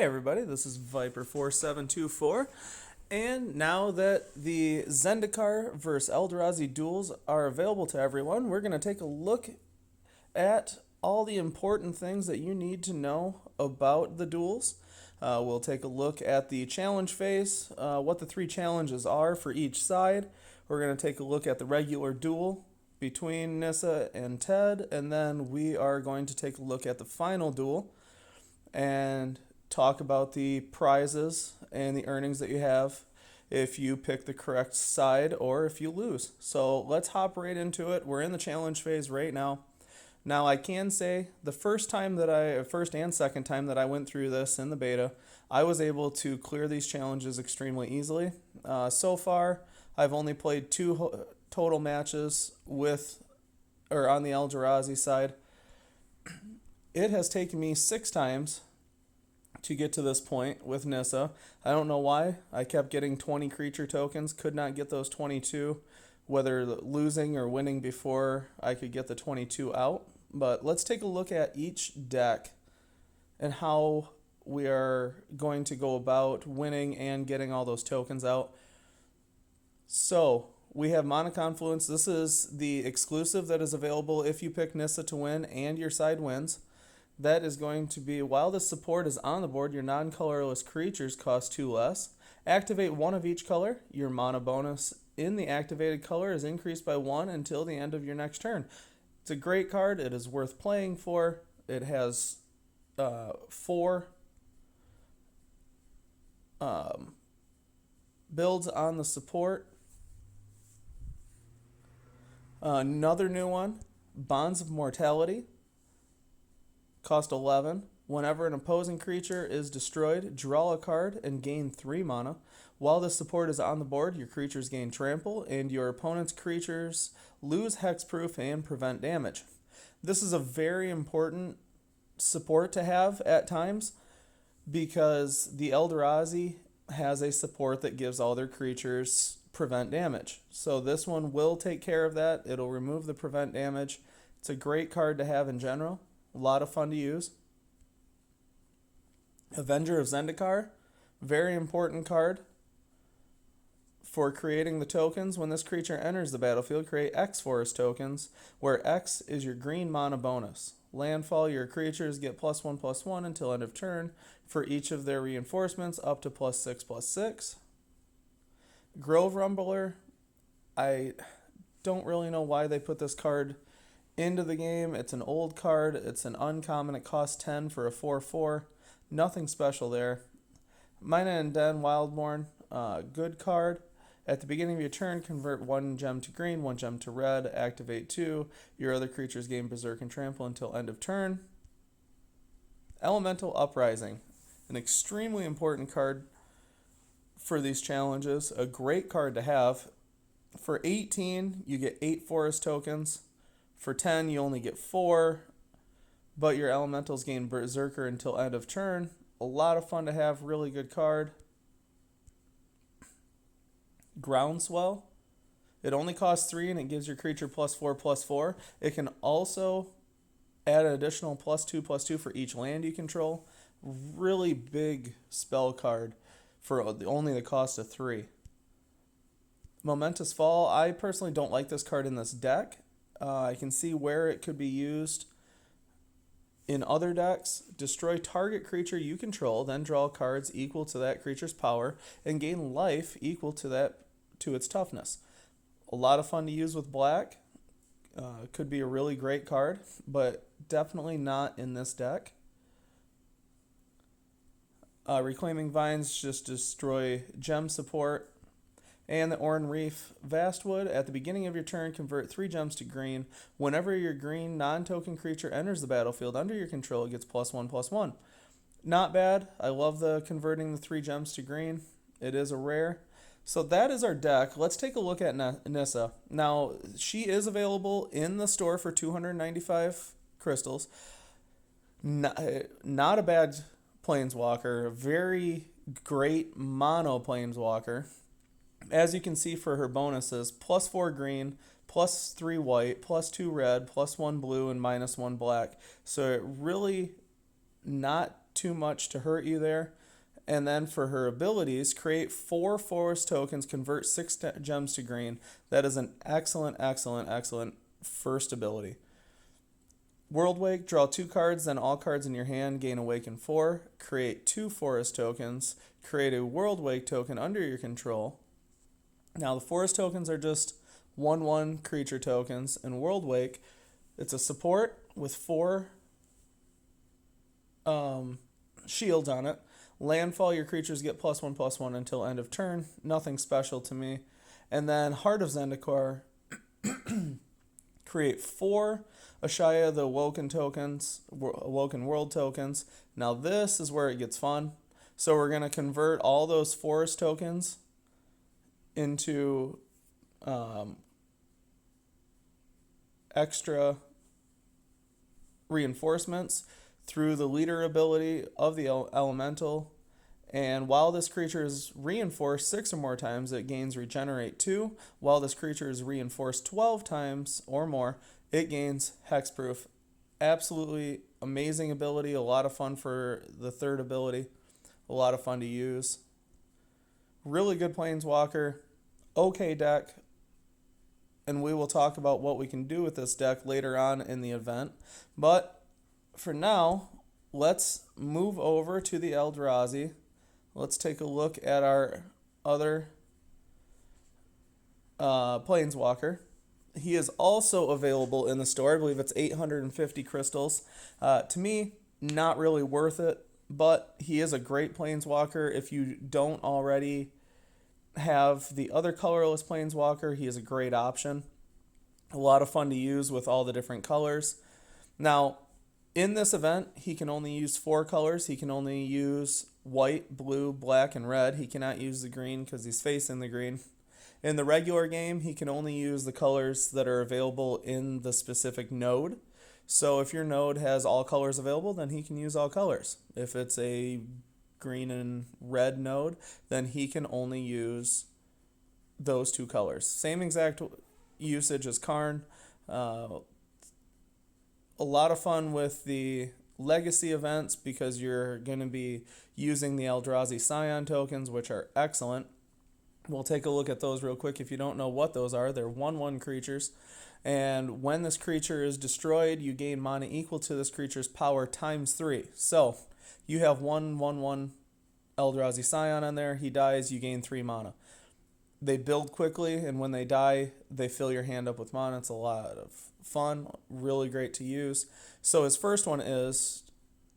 Hey everybody, this is Viper4724, and now that the Zendikar vs Eldrazi duels are available to everyone, we're going to take a look at all the important things that you need to know about the duels. We'll take a look at the challenge phase, what the three challenges are for each side. We're going to take a look at the regular duel between Nissa and Ted, and then we are going to take a look at the final duel and talk about the prizes and the earnings that you have if you pick the correct side or if you lose. So let's hop right into it. We're in the challenge phase right now. Now I can say the first and second time that I went through this in the beta, I was able to clear these challenges extremely easily. So far, I've only played two total matches on the Eldrazi side. It has taken me 6 times to get to this point with Nissa. I don't know why. I kept getting 20 creature tokens, could not get those 22, whether losing or winning before I could get the 22 out. But let's take a look at each deck and how we are going to go about winning and getting all those tokens out. So we have Mana Confluence. This is the exclusive that is available if you pick Nissa to win and your side wins. That is going to be, while the support is on the board, your non-colorless creatures cost 2 less. Activate one of each color. Your mana bonus in the activated color is increased by 1 until the end of your next turn. It's a great card. It is worth playing for. It has 4 builds on the support. Another new one, Bonds of Mortality. Cost 11. Whenever an opposing creature is destroyed, draw a card and gain 3 mana. While the support is on the board, your creatures gain trample, and your opponent's creatures lose hexproof and prevent damage. This is a very important support to have at times because the Eldrazi has a support that gives all their creatures prevent damage. So this one will take care of that. It'll remove the prevent damage. It's a great card to have in general. A lot of fun to use. Avenger of Zendikar, very important card for creating the tokens. When this creature enters the battlefield, create X forest tokens, where X is your green mana bonus. Landfall, your creatures get +1/+1 until end of turn for each of their reinforcements, up to +6/+6. Grove Rumbler, I don't really know why they put this card into the game. It's an old card. It's an uncommon. It costs 10 for a 4/4. Nothing special there. Mina and Den Wildborn, good card. At the beginning of your turn, convert 1 gem to green, 1 gem to red, activate 2. Your other creatures gain Berserk and Trample until end of turn. Elemental Uprising, an extremely important card for these challenges. A great card to have. For 18, you get 8 forest tokens. For 10, you only get 4, but your elementals gain Berserker until end of turn. A lot of fun to have, really good card. Groundswell. It only costs 3 and it gives your creature +4/+4. It can also add an additional +2/+2 for each land you control. Really big spell card for only the cost of 3. Momentous Fall. I personally don't like this card in this deck. I can see where it could be used in other decks. Destroy target creature you control, then draw cards equal to that creature's power and gain life equal to its toughness. A lot of fun to use with black. Could be a really great card, but definitely not in this deck. Reclaiming Vines, just destroy gem support. And the Oran Reef Vastwood. At the beginning of your turn, convert 3 gems to green. Whenever your green non-token creature enters the battlefield under your control, it gets +1/+1. Not bad. I love the converting the 3 gems to green. It is a rare. So that is our deck. Let's take a look at Nissa. Now, she is available in the store for 295 crystals. Not a bad planeswalker. Very great mono planeswalker. As you can see for her bonuses, +4 green, +3 white, +2 red, +1 blue, and -1 black. So it really not too much to hurt you there. And then for her abilities, create 4 forest tokens, convert 6 gems to green. That is an excellent, excellent, excellent first ability. World Wake, draw 2 cards, then all cards in your hand gain Awaken 4. Create 2 forest tokens. Create a World Wake token under your control. Now the forest tokens are just 1/1 creature tokens, and World Wake, it's a support with 4 shields on it. Landfall, your creatures get +1/+1 until end of turn. Nothing special to me. And then Heart of Zendikar, create 4 Ashaya the Awoken tokens, Awoken World tokens. Now this is where it gets fun. So we're going to convert all those forest tokens into extra reinforcements through the leader ability of the elemental. And while this creature is reinforced 6 or more times, it gains Regenerate 2. While this creature is reinforced 12 times or more, it gains Hexproof. Absolutely amazing ability. A lot of fun for the third ability. A lot of fun to use. Really good Planeswalker. Okay deck. And we will talk about what we can do with this deck later on in the event. But for now, let's move over to the Eldrazi. Let's take a look at our other Planeswalker. He is also available in the store. I believe it's 850 crystals. To me, not really worth it, but he is a great Planeswalker. If you don't already have the other colorless Planeswalker, he is a great option. A lot of fun to use with all the different colors. Now, in this event, he can only use 4 colors. He can only use white, blue, black, and red. He cannot use the green because he's facing the green. In the regular game, he can only use the colors that are available in the specific node. So if your node has all colors available, then he can use all colors. If it's a green and red node, then he can only use those 2 colors. Same exact usage as Karn. A lot of fun with the legacy events because you're going to be using the Eldrazi Scion tokens, which are excellent. We'll take a look at those real quick. If you don't know what those are, they're 1/1 creatures. And when this creature is destroyed, you gain mana equal to this creature's power times 3. So you have 1/1 Eldrazi Scion on there. He dies, you gain 3 mana. They build quickly, and when they die, they fill your hand up with mana. It's a lot of fun, really great to use. So his first one is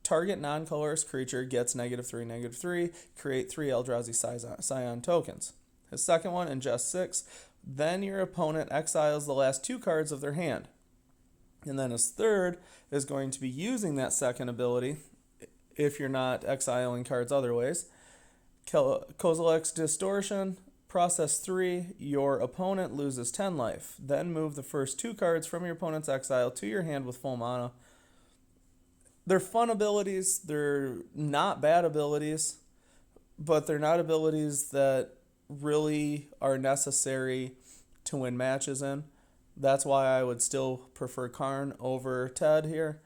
target non-colorless creature gets -3/-3, create 3 Eldrazi Scion tokens. His second one, ingest 6, then your opponent exiles the last 2 cards of their hand. And then his third is going to be using that second ability, if you're not exiling cards other ways. Kozilek's Distortion, process 3, your opponent loses 10 life. Then move the first 2 cards from your opponent's exile to your hand with full mana. They're fun abilities. They're not bad abilities, but they're not abilities that really are necessary to win matches in. That's why I would still prefer Karn over Ted here.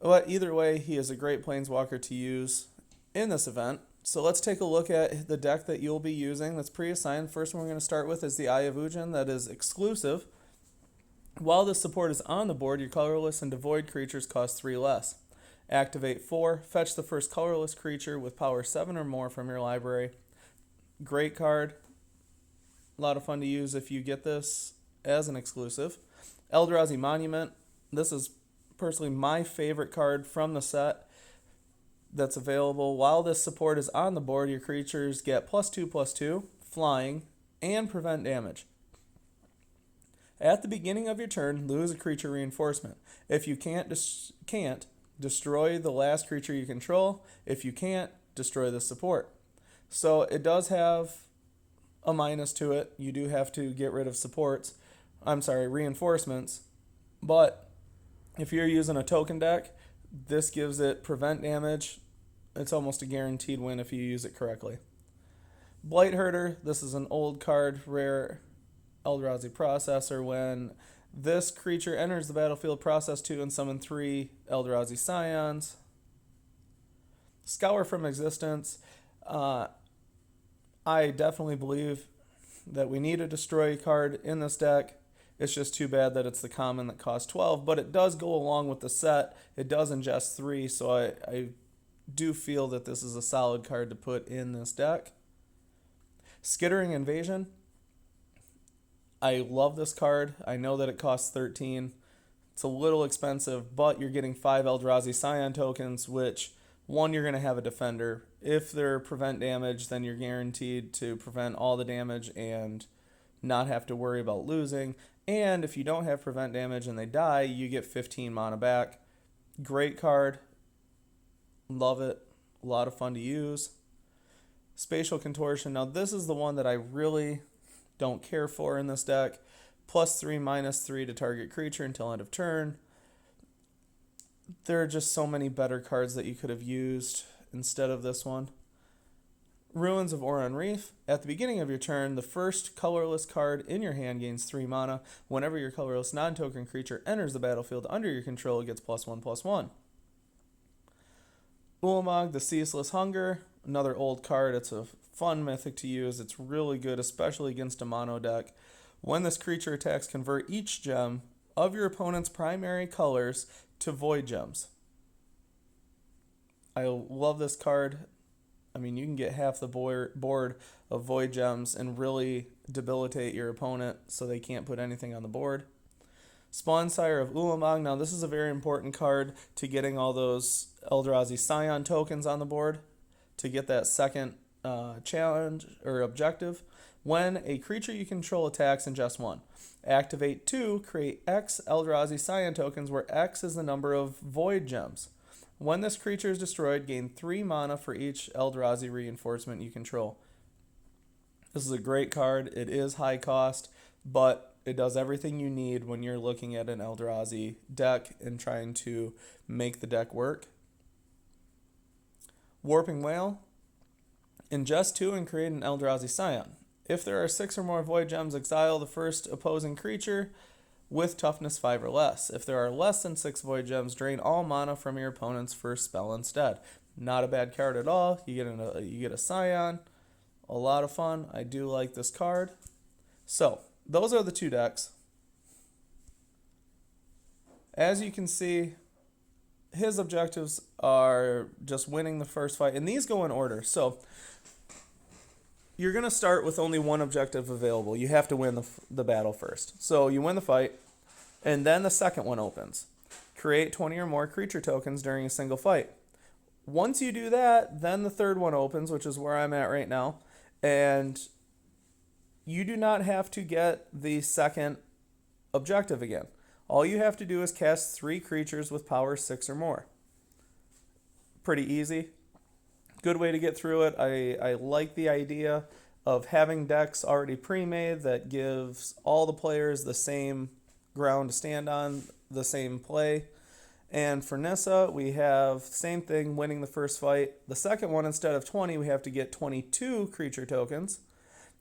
But either way, he is a great Planeswalker to use in this event. So let's take a look at the deck that you'll be using that's pre-assigned. First one we're going to start with is the Eye of Ujin that is exclusive. While this support is on the board, your colorless and devoid creatures cost 3 less. Activate 4, fetch the first colorless creature with power 7 or more from your library. Great card. A lot of fun to use if you get this as an exclusive. Eldrazi Monument. This is personally my favorite card from the set that's available. While this support is on the board, your creatures get +2/+2, flying, and prevent damage. At the beginning of your turn, lose a creature reinforcement. If you can't, destroy the last creature you control. If you can't, destroy the support. So it does have a minus to it. You do have to get rid of reinforcements. But if you're using a token deck, this gives it prevent damage. It's almost a guaranteed win if you use it correctly. Blightherder, this is an old card, rare Eldrazi Processor. When this creature enters the battlefield, process 2 and summon 3 Eldrazi Scions. Scour from Existence. I definitely believe that we need a destroy card in this deck. It's just too bad that it's the common that costs 12, but it does go along with the set. It does ingest 3, so I do feel that this is a solid card to put in this deck. Skittering Invasion. I love this card. I know that it costs 13. It's a little expensive, but you're getting 5 Eldrazi Scion tokens, which, one, you're going to have a defender. If they're prevent damage, then you're guaranteed to prevent all the damage and not have to worry about losing. And if you don't have prevent damage and they die, you get 15 mana back. Great card. Love it. A lot of fun to use. Spatial Contortion. Now, this is the one that I really don't care for in this deck. +3, -3 to target creature until end of turn. There are just so many better cards that you could have used instead of this one. Ruins of Oran Reef. At the beginning of your turn, the first colorless card in your hand gains 3 mana. Whenever your colorless non-token creature enters the battlefield under your control, it gets +1/+1. Ulamog, the Ceaseless Hunger. Another old card. It's a fun mythic to use. It's really good, especially against a mono deck. When this creature attacks, convert each gem of your opponent's primary colors to void gems. I love this card. I mean, you can get half the board of void gems and really debilitate your opponent so they can't put anything on the board. Spawnsire of Ulamog. Now, this is a very important card to getting all those Eldrazi Scion tokens on the board to get that second challenge or objective. When a creature you control attacks, ingest 1. Activate 2, create X Eldrazi Scion tokens, where X is the number of void gems. When this creature is destroyed, gain 3 mana for each Eldrazi reinforcement you control. This is a great card. It is high cost, but it does everything you need when you're looking at an Eldrazi deck and trying to make the deck work. Warping Whale. Ingest 2 and create an Eldrazi Scion. If there are 6 or more void gems, exile the first opposing creature with toughness 5 or less. If there are less than 6 void gems, drain all mana from your opponent's first spell instead. Not a bad card at all. You get a Scion. A lot of fun. I do like this card. So, those are the 2 decks. As you can see, his objectives are just winning the first fight. And these go in order. So, you're going to start with only one objective available. You have to win the battle first. So you win the fight, and then the second one opens. Create 20 or more creature tokens during a single fight. Once you do that, then the third one opens, which is where I'm at right now. And you do not have to get the second objective again. All you have to do is cast 3 creatures with power 6 or more. Pretty easy. Good way to get through it. I like the idea of having decks already pre-made that gives all the players the same ground to stand on, the same play. And for Nissa, we have same thing, winning the first fight. The second one, instead of 20, we have to get 22 creature tokens.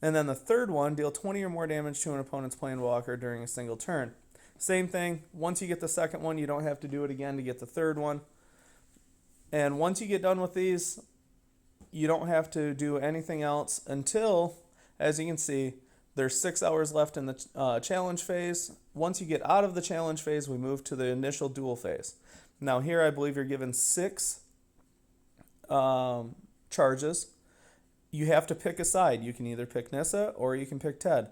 And then the third one, deal 20 or more damage to an opponent's planeswalker during a single turn. Same thing. Once you get the second one, you don't have to do it again to get the third one. And once you get done with these, you don't have to do anything else until, as you can see, there's 6 hours left in the challenge phase. Once you get out of the challenge phase, we move to the initial duel phase. Now here I believe you're given 6 charges. You have to pick a side. You can either pick Nissa or you can pick Ted.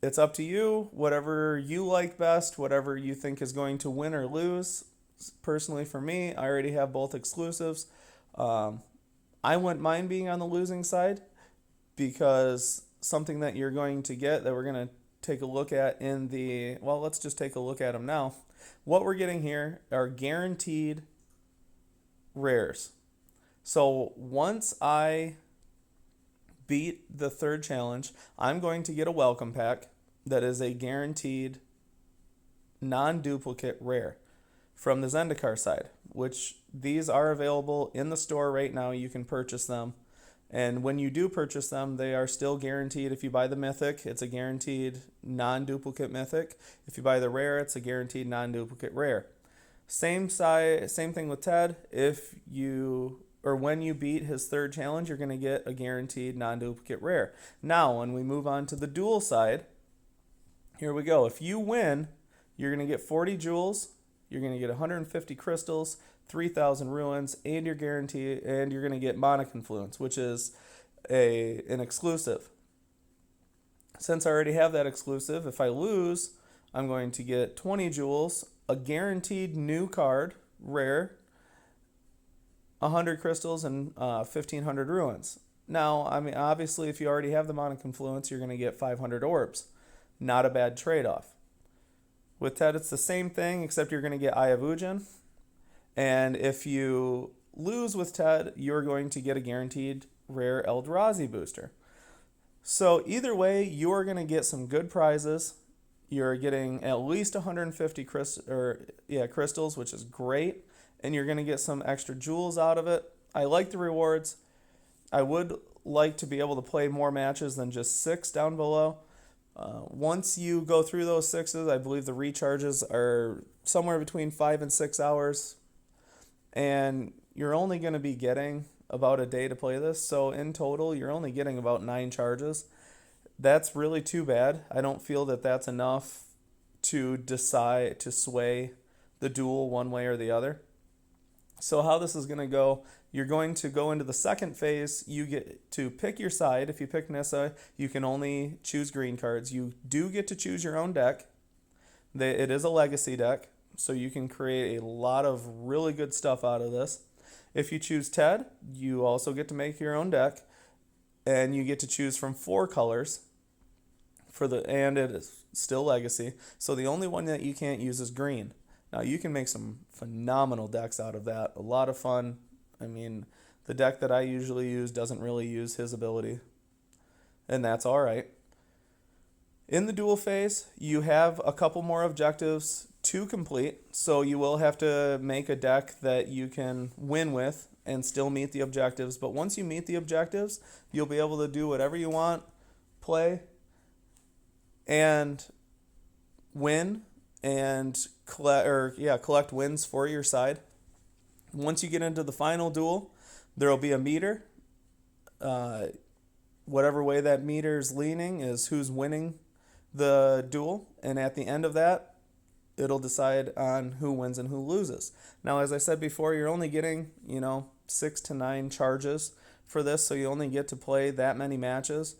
It's up to you, whatever you like best, whatever you think is going to win or lose. Personally for me, I already have both exclusives. I wouldn't mind being on the losing side because something that you're going to get that we're going to take a look at in the... Well, let's just take a look at them now. What we're getting here are guaranteed rares. So once I beat the third challenge, I'm going to get a welcome pack that is a guaranteed non-duplicate rare from the Zendikar side, which these are available in the store right now. You can purchase them. And when you do purchase them, they are still guaranteed. If you buy the mythic, it's a guaranteed non-duplicate mythic. If you buy the rare, it's a guaranteed non-duplicate rare. Same thing with Ted. If you or when you beat his third challenge, you're going to get a guaranteed non-duplicate rare. Now, when we move on to the duel side, here we go. If you win, you're going to get 40 jewels, you're going to get 150 crystals, 3,000 ruins, and you're going to get Mana Confluence, which is an exclusive. Since I already have that exclusive, if I lose, I'm going to get 20 jewels, a guaranteed new card, rare, 100 crystals, and 1,500 ruins. Now, I mean, obviously, if you already have the Mana Confluence, you're going to get 500 orbs. Not a bad trade-off. With Ted, it's the same thing, except you're going to get Eye of Ujin. And if you lose with Ted, you're going to get a guaranteed rare Eldrazi booster. So either way, you're going to get some good prizes. You're getting at least 150 crystals, which is great. And you're going to get some extra jewels out of it. I like the rewards. I would like to be able to play more matches than just 6 down below. Once you go through those 6s, I believe the recharges are somewhere between 5 and 6 hours. And you're only going to be getting about a day to play this. So in total, you're only getting about 9 charges. That's really too bad. I don't feel that that's enough to decide to sway the duel one way or the other. So how this is going to go, you're going to go into the second phase. You get to pick your side. If you pick Nissa, you can only choose green cards. You do get to choose your own deck. It is a legacy deck, so you can create a lot of really good stuff out of this. If you choose Ted, you also get to make your own deck, and you get to choose from 4 colors and it is still legacy. So the only one that you can't use is green. Now you can make some phenomenal decks out of that. A lot of fun. I mean, the deck that I usually use doesn't really use his ability, and that's all right. In the duel phase, you have a couple more objectives to complete, so you will have to make a deck that you can win with and still meet the objectives. But once you meet the objectives, you'll be able to do whatever you want, play, and win, and collect wins for your side. Once you get into the final duel, there will be a meter. Whatever way that meter's leaning is who's winning the duel, and at the end of that, it'll decide on who wins and who loses. Now, as I said before, you're only getting 6 to 9 charges for this, so you only get to play that many matches.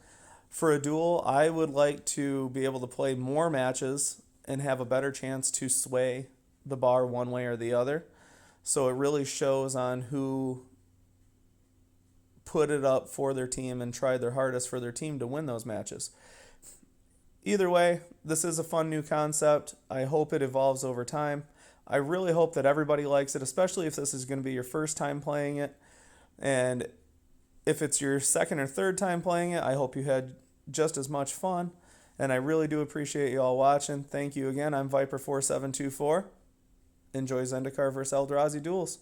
For a duel, I would like to be able to play more matches and have a better chance to sway the bar one way or the other. So it really shows on who put it up for their team and tried their hardest for their team to win those matches. Either way, this is a fun new concept. I hope it evolves over time. I really hope that everybody likes it, especially if this is going to be your first time playing it. And if it's your second or third time playing it, I hope you had just as much fun. And I really do appreciate you all watching. Thank you again. I'm Viper4724. Enjoy Zendikar vs. Eldrazi duels.